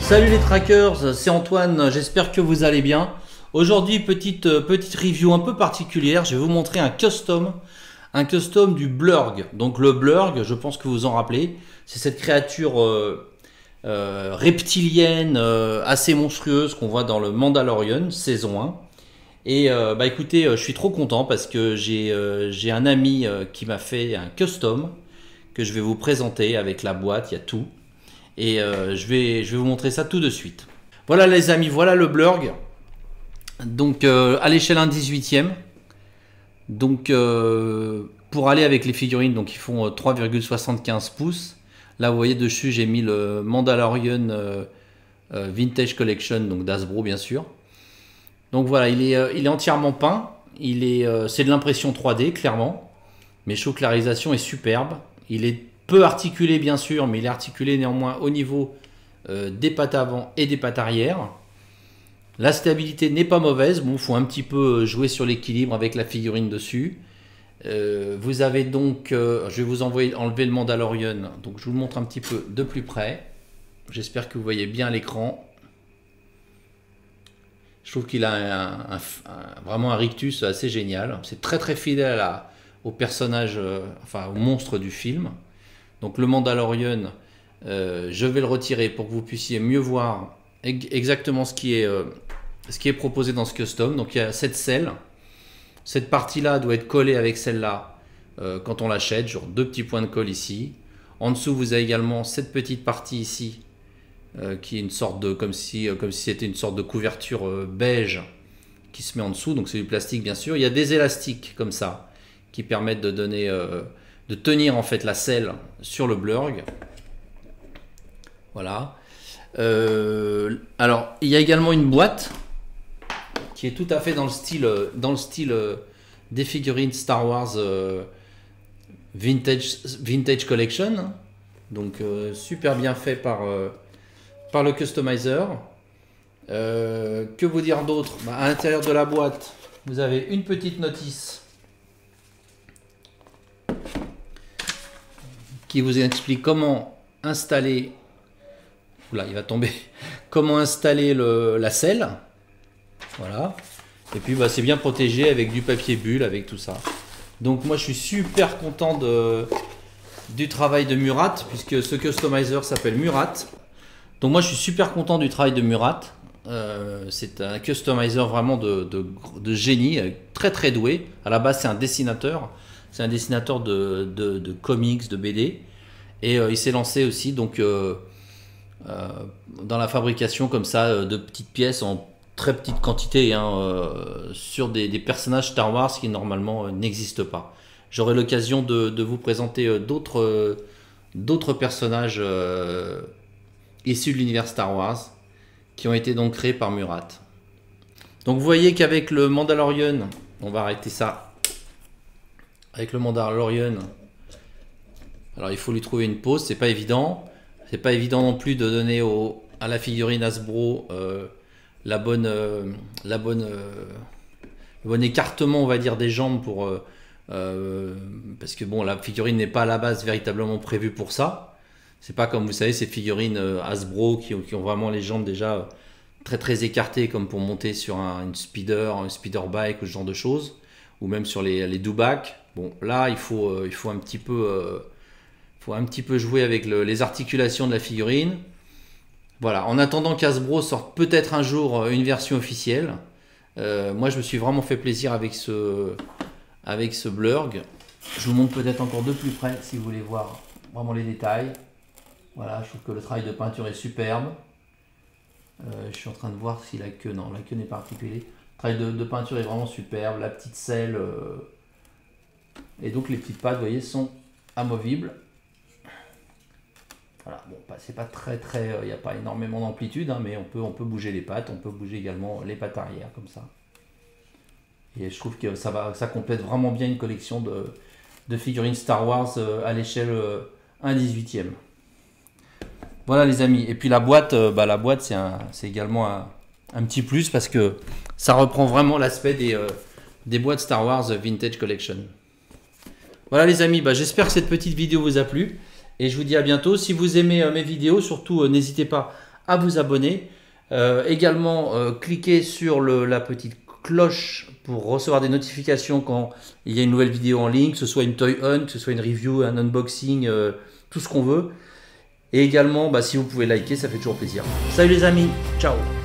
Salut les trackers, c'est Antoine, j'espère que vous allez bien. Aujourd'hui, petite review un peu particulière, je vais vous montrer un custom du Blurg. Donc le Blurg, je pense que vous en rappelez, c'est cette créature reptilienne assez monstrueuse qu'on voit dans le Mandalorian, saison 1. Et écoutez, je suis trop content parce que j'ai un ami qui m'a fait un custom que je vais vous présenter avec la boîte, il y a tout. Et je vais vous montrer ça tout de suite. Voilà les amis, voilà le Blurg. Donc à l'échelle 1/18e. Donc pour aller avec les figurines, donc ils font 3,75 pouces. Là vous voyez dessus j'ai mis le Mandalorian Vintage Collection, donc d'Hasbro bien sûr. Donc voilà, il est entièrement peint. C'est de l'impression 3D clairement. Mais je trouve que la réalisation est superbe. Il est peu articulé bien sûr, mais il est articulé néanmoins au niveau des pattes avant et des pattes arrière. La stabilité n'est pas mauvaise. Bon, il faut un petit peu jouer sur l'équilibre avec la figurine dessus. Vous avez donc, je vais vous enlever le Mandalorian. Donc je vous le montre un petit peu de plus près. J'espère que vous voyez bien l'écran. Je trouve qu'il a vraiment un rictus assez génial. C'est très fidèle au personnage, enfin au monstre du film. Donc le Mandalorian, je vais le retirer pour que vous puissiez mieux voir exactement ce qui est proposé dans ce custom. Donc il y a cette selle. Cette partie-là doit être collée avec celle-là quand on l'achète, genre deux petits points de colle ici. En dessous, vous avez également cette petite partie ici qui est une sorte de, comme si c'était une sorte de couverture beige qui se met en dessous. Donc c'est du plastique bien sûr. Il y a des élastiques comme ça qui permettent de donner de tenir en fait la selle sur le Blurg. Voilà. Alors il y a également une boîte qui est tout à fait dans le style des figurines Star Wars Vintage Collection. Donc super bien fait par le customizer. Que vous dire d'autre? À l'intérieur de la boîte, vous avez une petite notice qui vous explique comment installer, là il va tomber, comment installer la selle. Voilà. Et puis c'est bien protégé avec du papier bulle, avec tout ça. Donc moi je suis super content du travail de Murat, puisque ce customizer s'appelle Murat. Donc moi je suis super content du travail de Murat. C'est un customizer vraiment de génie, très doué. À la base c'est un dessinateur. C'est un dessinateur de comics, de BD. Et il s'est lancé aussi donc dans la fabrication comme ça de petites pièces en très petite quantité sur des personnages Star Wars qui normalement n'existent pas. J'aurai l'occasion de vous présenter d'autres personnages issus de l'univers Star Wars qui ont été donc créés par Murat. Donc vous voyez qu'avec le Mandalorian, on va arrêter ça. Avec le Mandalorian, alors il faut lui trouver une pose, c'est pas évident. C'est pas évident non plus de donner à la figurine Hasbro le bon écartement, on va dire, des jambes parce que bon, la figurine n'est pas à la base véritablement prévue pour ça. C'est pas comme vous savez ces figurines Hasbro qui ont vraiment les jambes déjà très écartées, comme pour monter sur un speeder bike ou ce genre de choses, ou même sur les do-back. Bon, là il faut un petit peu jouer avec les articulations de la figurine. Voilà, en attendant qu'Hasbro sorte peut-être un jour une version officielle. Moi je me suis vraiment fait plaisir avec ce Blurg. Je vous montre peut-être encore de plus près si vous voulez voir vraiment les détails. Voilà, je trouve que le travail de peinture est superbe. Je suis en train de voir si la queue, non, la queue n'est pas articulée. Le travail de peinture est vraiment superbe, la petite selle. Et donc les petites pattes, vous voyez, sont amovibles. Voilà, bon, c'est pas il n'y a pas énormément d'amplitude, mais on peut bouger les pattes, on peut bouger également les pattes arrière comme ça. Et je trouve que ça complète vraiment bien une collection de figurines Star Wars à l'échelle 1/18e. Voilà les amis. Et puis la boîte c'est également un petit plus parce que ça reprend vraiment l'aspect des boîtes Star Wars Vintage Collection. Voilà les amis, j'espère que cette petite vidéo vous a plu. Et je vous dis à bientôt. Si vous aimez mes vidéos, surtout n'hésitez pas à vous abonner. Également, cliquez sur la petite cloche pour recevoir des notifications quand il y a une nouvelle vidéo en ligne, que ce soit une toy hunt, que ce soit une review, un unboxing, tout ce qu'on veut. Et également, si vous pouvez liker, ça fait toujours plaisir. Salut les amis, ciao!